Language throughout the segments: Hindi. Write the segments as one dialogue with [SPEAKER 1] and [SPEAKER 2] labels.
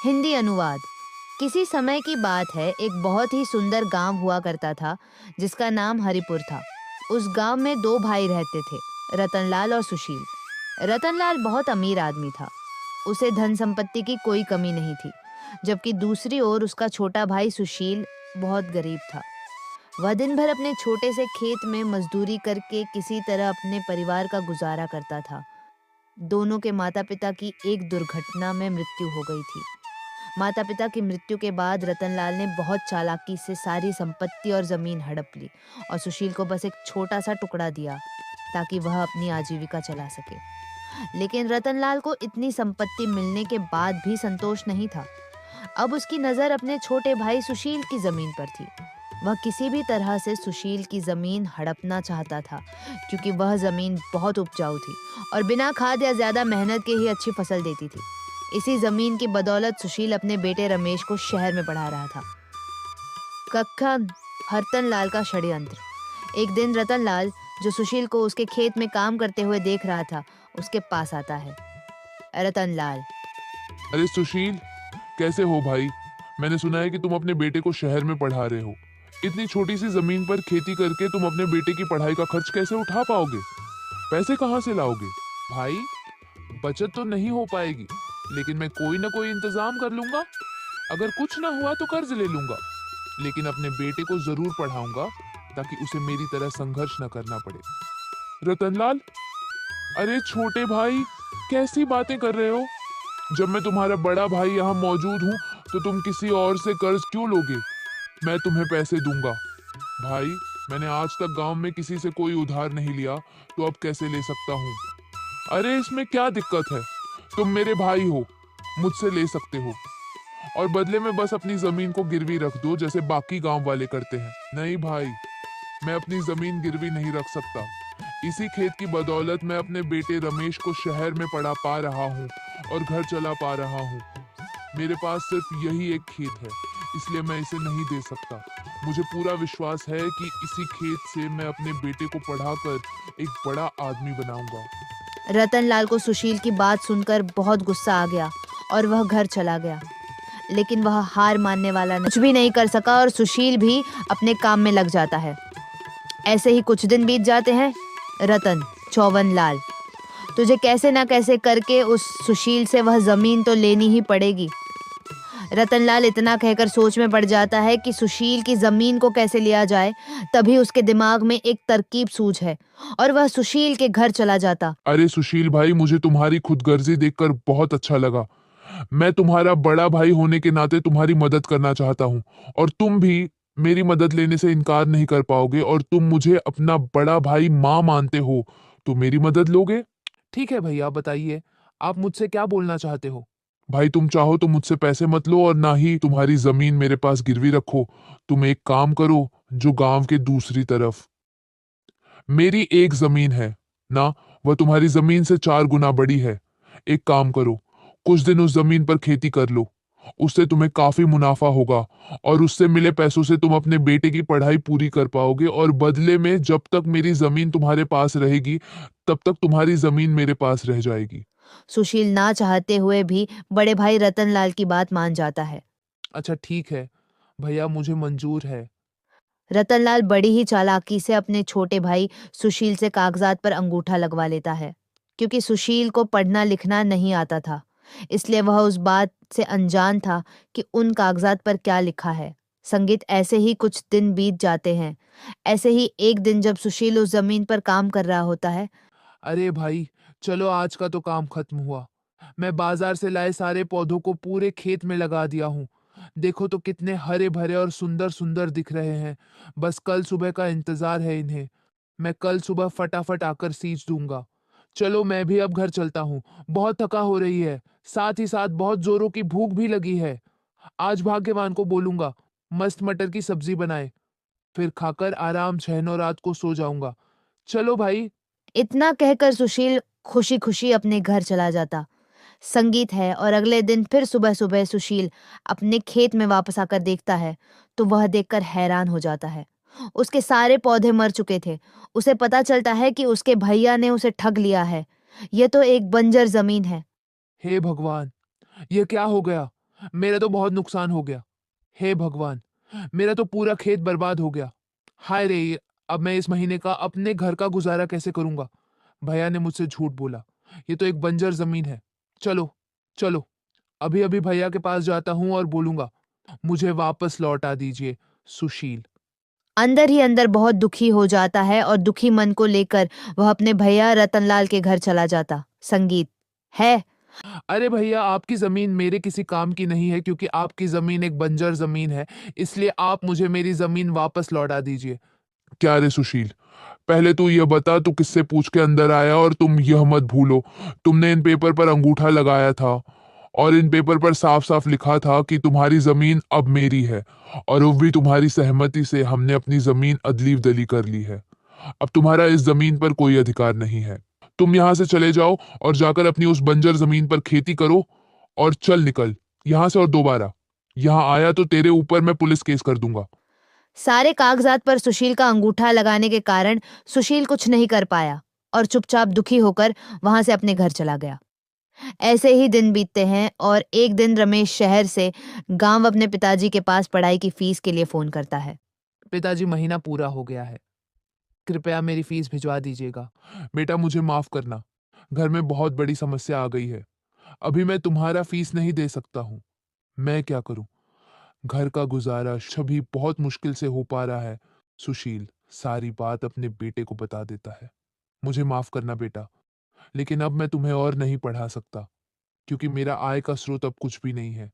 [SPEAKER 1] हिंदी अनुवाद। किसी समय की बात है, एक बहुत ही सुंदर गांव हुआ करता था जिसका नाम हरिपुर था। उस गांव में दो भाई रहते थे, रतनलाल और सुशील। रतनलाल बहुत अमीर आदमी था, उसे धन संपत्ति की कोई कमी नहीं थी। जबकि दूसरी ओर उसका छोटा भाई सुशील बहुत गरीब था। वह दिन भर अपने छोटे से खेत में मजदूरी करके किसी तरह अपने परिवार का गुजारा करता था। दोनों के माता पिता की एक दुर्घटना में मृत्यु हो गई थी। माता पिता की मृत्यु के बाद रतनलाल ने बहुत चालाकी से सारी संपत्ति और जमीन हड़प ली और सुशील को बस एक छोटा सा टुकड़ा दिया ताकि वह अपनी आजीविका चला सके। लेकिन रतनलाल को इतनी संपत्ति मिलने के बाद भी संतोष नहीं था। अब उसकी नजर अपने छोटे भाई सुशील की जमीन पर थी। वह किसी भी तरह से सुशील की जमीन हड़पना चाहता था, क्योंकि वह जमीन बहुत उपजाऊ थी और बिना खाद या ज्यादा मेहनत के ही अच्छी फसल देती थी। इसी जमीन की बदौलत सुशील अपने बेटे रमेश को शहर में पढ़ा रहा था। कक्का रतनलाल का षड्यंत्र। एक दिन रतनलाल, जो सुशील को उसके खेत में काम करते हुए देख रहा था, उसके पास आता है। रतनलाल:
[SPEAKER 2] अरे सुशील, कैसे हो भाई? मैंने सुना है कि तुम अपने बेटे को शहर में पढ़ा रहे हो। इतनी छोटी सी जमीन पर खेती करके तुम अपने बेटे की पढ़ाई का खर्च कैसे उठा पाओगे? पैसे कहाँ से लाओगे? भाई, बचत तो नहीं हो पाएगी, लेकिन मैं कोई ना कोई इंतजाम कर लूंगा। अगर कुछ ना हुआ तो कर्ज ले लूंगा, लेकिन अपने बेटे को जरूर पढ़ाऊंगा ताकि उसे मेरी तरह संघर्ष न करना पड़े। रतनलाल, अरे छोटे भाई, कैसी बातें कर रहे हो? जब मैं तुम्हारा बड़ा भाई यहाँ मौजूद हूँ तो तुम किसी और से कर्ज क्यों लोगे? मैं तुम्हें पैसे दूंगा। भाई, मैंने आज तक गांव में किसी से कोई उधार नहीं लिया, तो अब कैसे ले सकता हूँ? अरे इसमें क्या दिक्कत है? तुम मेरे भाई हो, मुझसे ले सकते हो, और बदले में बस अपनी जमीन को गिरवी रख दो जैसे बाकी गांव वाले करते हैं। नहीं भाई, मैं अपनी जमीन गिरवी नहीं रख सकता। इसी खेत की बदौलत मैं अपने बेटे रमेश को शहर में पढ़ा पा रहा हूँ और घर चला पा रहा हूँ। मेरे पास सिर्फ यही एक खेत है, इसलिए मैं इसे नहीं दे सकता। मुझे पूरा विश्वास है कि इसी खेत से मैं अपने बेटे को पढ़ाकर एक बड़ा आदमी बनाऊंगा।
[SPEAKER 1] रतनलाल को सुशील की बात सुनकर बहुत गुस्सा आ गया और वह घर चला गया। लेकिन वह हार मानने वाला कुछ भी नहीं कर सका और सुशील भी अपने काम में लग जाता है। ऐसे ही कुछ दिन बीत जाते हैं। रतन: चौवन लाल, तुझे कैसे ना कैसे करके उस सुशील से वह जमीन तो लेनी ही पड़ेगी। रतनलाल इतना कहकर सोच में पड़ जाता है कि सुशील की जमीन को कैसे लिया जाए। तभी उसके दिमाग में एक तरकीब सूझ है और वह सुशील के घर चला जाता।
[SPEAKER 2] अरे सुशील भाई, मुझे तुम्हारी खुदगर्जी देखकर बहुत अच्छा लगा। मैं तुम्हारा बड़ा भाई होने के नाते तुम्हारी मदद करना चाहता हूँ, और तुम भी मेरी मदद लेने से इनकार नहीं कर पाओगे, और तुम मुझे अपना बड़ा भाई माँ मानते हो, तो मेरी मदद लोगे?
[SPEAKER 3] ठीक है भैया, बताइए आप मुझसे क्या बोलना चाहते हो।
[SPEAKER 2] भाई, तुम चाहो तो मुझसे पैसे मत लो और ना ही तुम्हारी जमीन मेरे पास गिरवी रखो। तुम एक काम करो, जो गांव के दूसरी तरफ मेरी एक जमीन है ना, वह तुम्हारी जमीन से 4 गुना बड़ी है। एक काम करो, कुछ दिन उस जमीन पर खेती कर लो, उससे तुम्हें काफी मुनाफा होगा, और उससे मिले पैसों से तुम अपने बेटे की पढ़ाई पूरी कर पाओगे, और बदले में जब तक मेरी जमीन तुम्हारे पास रहेगी तब तक तुम्हारी जमीन मेरे पास रह जाएगी।
[SPEAKER 1] सुशील ना चाहते हुए भी बड़े भाई रतनलाल की बात मान जाता है।
[SPEAKER 3] अच्छा ठीक है भैया, मुझे मंजूर है।
[SPEAKER 1] रतनलाल बड़ी ही चालाकी से अपने छोटे भाई सुशील से कागजात पर अंगूठा लगवा लेता है। क्योंकि सुशील को पढ़ना लिखना नहीं आता था, इसलिए वह उस बात से अनजान था कि उन कागजात पर क्या लिखा है। संगीत ऐसे ही कुछ दिन बीत जाते हैं। ऐसे ही एक दिन जब सुशील उस जमीन पर काम कर रहा होता है।
[SPEAKER 3] अरे भाई, चलो आज का तो काम खत्म हुआ। मैं बाजार से लाए सारे पौधों को पूरे खेत में लगा दिया हूँ। देखो तो कितने हरे भरे और सुंदर सुंदर दिख रहे हैं। बस कल सुबह का इंतजार है इन्हें। मैं कल सुबह फटाफट आकर सींच दूंगा। चलो मैं भी अब घर चलता हूँ। बहुत थका हो रही है, साथ ही साथ बहुत जोरों की भूख भी लगी है। आज भाग्यवान को बोलूंगा मस्त मटर की सब्जी बनाए, फिर खाकर आराम शहनो रात को सो जाऊंगा। चलो भाई।
[SPEAKER 1] इतना कहकर सुशील खुशी खुशी अपने घर चला जाता। संगीत है और अगले दिन फिर सुबह सुबह सुशील अपने खेत में वापस आकर देखता है तो वह देखकर हैरान हो जाता है। उसके सारे पौधे मर चुके थे। उसे पता चलता है कि उसके भैया ने उसे ठग लिया है। यह तो एक बंजर जमीन है।
[SPEAKER 3] हे भगवान, ये क्या हो गया? मेरा तो बहुत नुकसान हो गया। हे भगवान, मेरा तो पूरा खेत बर्बाद हो गया। हाय रे, अब मैं इस महीने का अपने घर का गुजारा कैसे करूंगा? भैया ने मुझसे झूठ बोला। ये तो एक बंजर जमीन है। चलो, चलो, अभी अभी भैया के पास जाता हूँ और बोलूंगा, मुझे वापस लौटा दीजिए। सुशील।
[SPEAKER 1] अंदर ही अंदर बहुत दुखी हो जाता है और दुखी मन को लेकर वह अपने भैया रतनलाल के घर चला जाता। संगीत है।
[SPEAKER 3] अरे भैया, आपकी जमीन मेरे किसी काम की नहीं है, क्योंकि आपकी जमीन एक बंजर जमीन है। इसलिए आप मुझे मेरी जमीन वापस लौटा दीजिए।
[SPEAKER 2] क्या रे सुशील, पहले तू यह बता तू किससे पूछ के अंदर आया, और तुम यह मत भूलो तुमने इन पेपर पर अंगूठा लगाया था और इन पेपर पर साफ साफ लिखा था कि तुम्हारी जमीन अब मेरी है, और वो भी तुम्हारी सहमति से हमने अपनी जमीन अदली बदली कर ली है। अब तुम्हारा इस जमीन पर कोई अधिकार नहीं है। तुम यहाँ से चले जाओ और जाकर अपनी उस बंजर जमीन पर खेती करो, और चल निकल यहाँ से, और दोबारा यहाँ आया तो तेरे ऊपर मैं पुलिस केस कर दूंगा।
[SPEAKER 1] सारे कागजात पर सुशील का अंगूठा लगाने के कारण सुशील कुछ नहीं कर पाया और चुपचाप दुखी होकर वहां से अपने घर चला गया। ऐसे ही दिन बीतते हैं और एक दिन रमेश शहर से गांव अपने पिताजी के पास पढ़ाई की फीस के लिए फोन करता है।
[SPEAKER 3] पिताजी, महीना पूरा हो गया है, कृपया मेरी फीस भिजवा दीजिएगा।
[SPEAKER 2] बेटा मुझे माफ करना, घर में बहुत बड़ी समस्या आ गई है। अभी मैं तुम्हारा फीस नहीं दे सकता हूँ। मैं क्या करूँ, घर का गुजारा सभी बहुत मुश्किल से हो पा रहा है। सुशील सारी बात अपने बेटे को बता देता है। मुझे माफ करना बेटा, लेकिन अब मैं तुम्हें और नहीं पढ़ा सकता, क्योंकि मेरा आय का स्रोत अब कुछ भी नहीं है।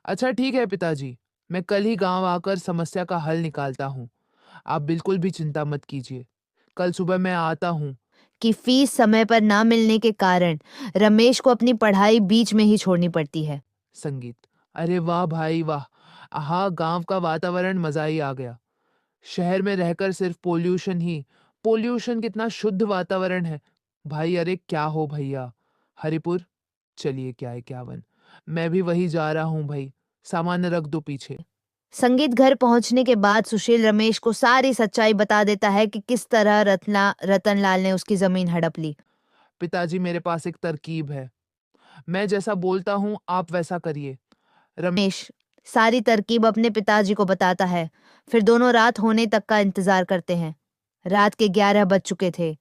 [SPEAKER 3] अच्छा ठीक है पिताजी, मैं कल ही गांव आकर समस्या का हल निकालता हूँ। आप बिल्कुल भी चिंता मत कीजिए। कल सुबह मैं आता हूँ।
[SPEAKER 1] कि फीस समय पर ना मिलने के कारण रमेश को अपनी पढ़ाई बीच में ही छोड़नी पड़ती है।
[SPEAKER 3] संगीत। अरे वाह भाई वाह! हाँ, गांव का वातावरण मजा ही आ गया। शहर में रहकर सिर्फ पोल्यूशन ही पोल्यूशन। कितना शुद्ध वातावरण है। भाई, अरे क्या हो भैया? हरिपुर, चलिए क्या है क्या बन। मैं भी वही जा रहा हूँ भाई। सामान रख दो पीछे।
[SPEAKER 1] संगीत घर पहुंचने के बाद सुशील रमेश को सारी सच्चाई बता देता है कि किस तरह रतनलाल ने उसकी जमीन हड़प ली।
[SPEAKER 3] पिताजी, मेरे पास एक तरकीब है। मैं जैसा बोलता हूँ आप वैसा करिए।
[SPEAKER 1] रमेश सारी तरकीब अपने पिताजी को बताता है। फिर दोनों रात होने तक का इंतजार करते हैं। रात के 11 बज चुके थे।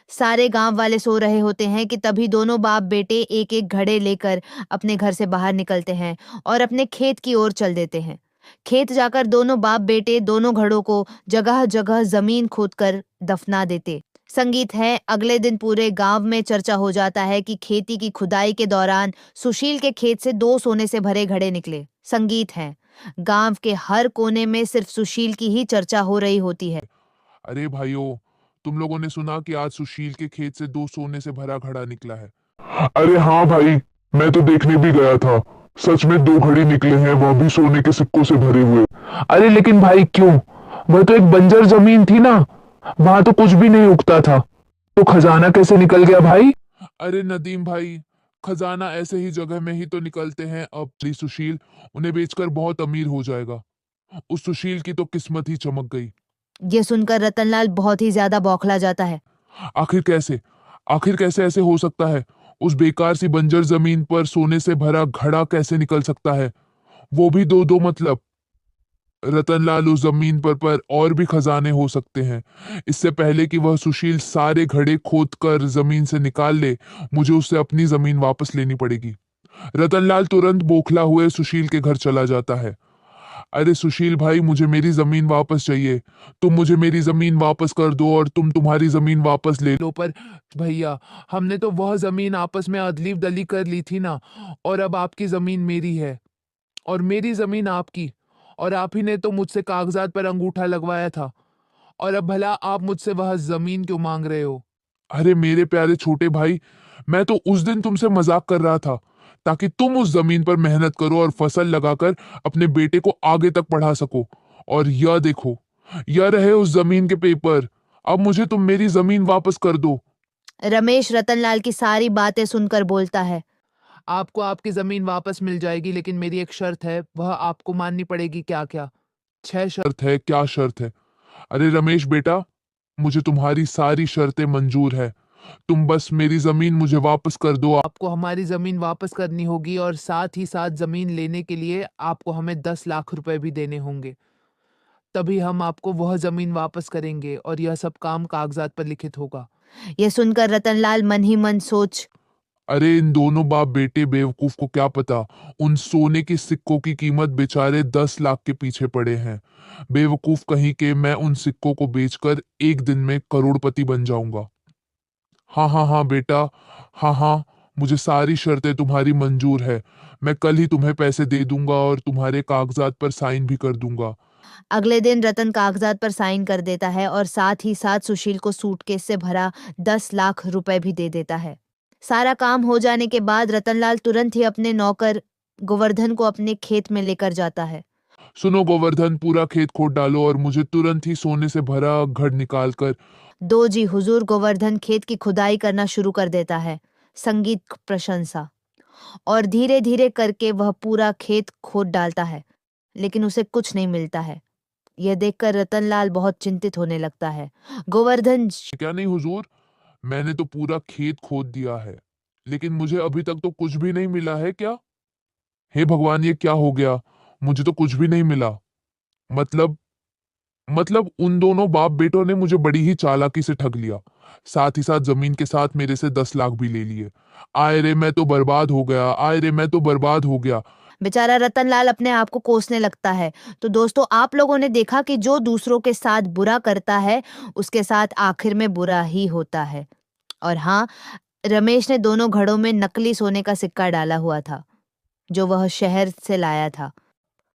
[SPEAKER 1] सारे गांव वाले सो रहे होते हैं कि तभी दोनों बाप बेटे एक एक घड़े लेकर अपने घर से बाहर निकलते हैं और अपने खेत की ओर चल देते हैं। खेत जाकर दोनों बाप बेटे दोनों घड़ों को जगह जगह जमीन खोदकर दफना देते। संगीत है। अगले दिन पूरे गांव में चर्चा हो जाता है कि खेती की खुदाई के दौरान सुशील के खेत से 2 सोने से भरे घड़े निकले। संगीत है। गांव के हर कोने में सिर्फ सुशील की ही चर्चा हो रही होती है।
[SPEAKER 2] अरे भाइयों, तुम लोगों ने सुना कि आज सुशील के खेत से 2 सोने से भरा घड़ा निकला है? अरे हाँ भाई, मैं तो देखने भी गया था। सच में 2 घड़े निकले हैं, वह भी सोने के सिक्कों से भरे हुए।
[SPEAKER 3] अरे लेकिन भाई क्यों? वह तो एक बंजर जमीन थी ना, वहां तो कुछ भी नहीं उगता था। तो खजाना कैसे निकल गया भाई?
[SPEAKER 2] अरे नदीम भाई, खजाना ऐसे ही जगह में ही तो निकलते हैं। अब सुशील उन्हें बेचकर बहुत अमीर हो जाएगा। उस सुशील की तो किस्मत ही चमक गई।
[SPEAKER 1] ये सुनकर रतनलाल बहुत ही ज्यादा बौखला जाता है।
[SPEAKER 2] आखिर कैसे, आखिर कैसे ऐसे हो सकता है? उस बेकार सी बंजर जमीन पर सोने से भरा घड़ा कैसे निकल सकता है? वो भी दो दो, मतलब रतनलाल उस जमीन पर और भी खजाने हो सकते हैं। इससे पहले कि वह सुशील सारे घड़े खोद कर जमीन से निकाल ले, मुझे उससे अपनी जमीन वापस लेनी पड़ेगी। रतनलाल तुरंत बौखला हुए सुशील के घर चला जाता है। अरे सुशील भाई, मुझे मेरी जमीन वापस चाहिए। तुम मुझे मेरी जमीन वापस कर दो और तुम तुम्हारी जमीन वापस ले लो।
[SPEAKER 3] पर भैया, हमने तो वह जमीन आपस में अदली बदली कर ली थी ना, और अब आपकी जमीन मेरी है और मेरी जमीन आपकी, और आप ही ने तो मुझसे कागजात पर अंगूठा लगवाया था, और अब भला आप मुझसे वह जमीन क्यों मांग रहे हो?
[SPEAKER 2] अरे मेरे प्यारे छोटे भाई, मैं तो उस दिन तुमसे मजाक कर रहा था, ताकि तुम उस जमीन पर मेहनत करो और फसल लगाकर अपने बेटे को आगे तक पढ़ा सको। और यह देखो, यह रहे उस जमीन के पेपर। अब मुझे तुम मेरी जमीन वापस कर दो।
[SPEAKER 1] रमेश रतनलाल की सारी बातें सुनकर बोलता है।
[SPEAKER 3] आपको आपकी जमीन वापस मिल जाएगी, लेकिन मेरी एक शर्त है, वह आपको माननी पड़ेगी। क्या क्या? 6 शर्त।
[SPEAKER 2] शर्त है? क्या शर्त है? अरे रमेश बेटा, मुझे तुम्हारी सारी शर्तें मंजूर है, तुम बस मेरी जमीन मुझे वापस कर दो।
[SPEAKER 3] आपको हमारी जमीन वापस करनी होगी और साथ ही साथ जमीन लेने के लिए आपको हमें 10 लाख रुपए भी देने होंगे। तभी हम आपको वह जमीन वापस करेंगे और यह सब काम कागजात पर लिखित होगा।
[SPEAKER 1] यह सुनकर रतनलाल मन ही मन सोच
[SPEAKER 2] अरे इन दोनों बाप बेटे बेवकूफ को क्या पता, उन सोने के सिक्कों की कीमत बेचारे 10 लाख के पीछे पड़े हैं। बेवकूफ कहीं के, मैं उन सिक्कों को बेचकर एक दिन में करोड़पति बन जाऊंगा। हाँ हाँ हाँ बेटा, हाँ हाँ, मुझे सारी शर्तें तुम्हारी मंजूर है। मैं कल ही तुम्हें पैसे दे दूंगा और तुम्हारे कागजात पर साइन भी कर दूंगा।
[SPEAKER 1] अगले दिन रतन कागजात पर साइन कर देता है और साथ ही साथ सुशील को सूटकेस से भरा 10 लाख रुपए भी दे देता है। सारा काम हो जाने के बाद रतनलाल तुरंत ही अपने नौकर गोवर्धन को अपने खेत में लेकर जाता है।
[SPEAKER 2] सुनो गोवर्धन, पूरा खेत खोद डालो और मुझे तुरंत ही सोने से भरा घड़ निकाल कर।
[SPEAKER 1] दो जी हुजूर गोवर्धन खेत की खुदाई करना शुरू कर देता है, संगीत प्रशंसा, और धीरे धीरे करके वह पूरा खेत खोद डालता है, लेकिन उसे कुछ नहीं मिलता है। यह देखकर रतनलाल बहुत चिंतित होने लगता है। गोवर्धन
[SPEAKER 2] क्या नहीं हुजूर, मैंने तो पूरा खेत खोद दिया है, लेकिन मुझे अभी तक तो कुछ भी नहीं मिला है। क्या, हे भगवान, ये क्या हो गया? मुझे तो कुछ भी नहीं मिला। मतलब मतलब उन दोनों बाप बेटों ने मुझे बड़ी ही चालाकी से ठग लिया। साथ ही साथ जमीन के साथ मेरे से 10 लाख भी ले लिए। आय रे मैं तो बर्बाद हो गया, आय रे मैं तो बर्बाद हो गया।
[SPEAKER 1] बेचारा रतनलाल अपने आप को कोसने लगता है। तो दोस्तों, आप लोगों ने देखा कि जो दूसरों के साथ बुरा करता है उसके साथ आखिर में बुरा ही होता है। और हाँ, रमेश ने दोनों घड़ों में नकली सोने का सिक्का डाला हुआ था जो वह शहर से लाया था।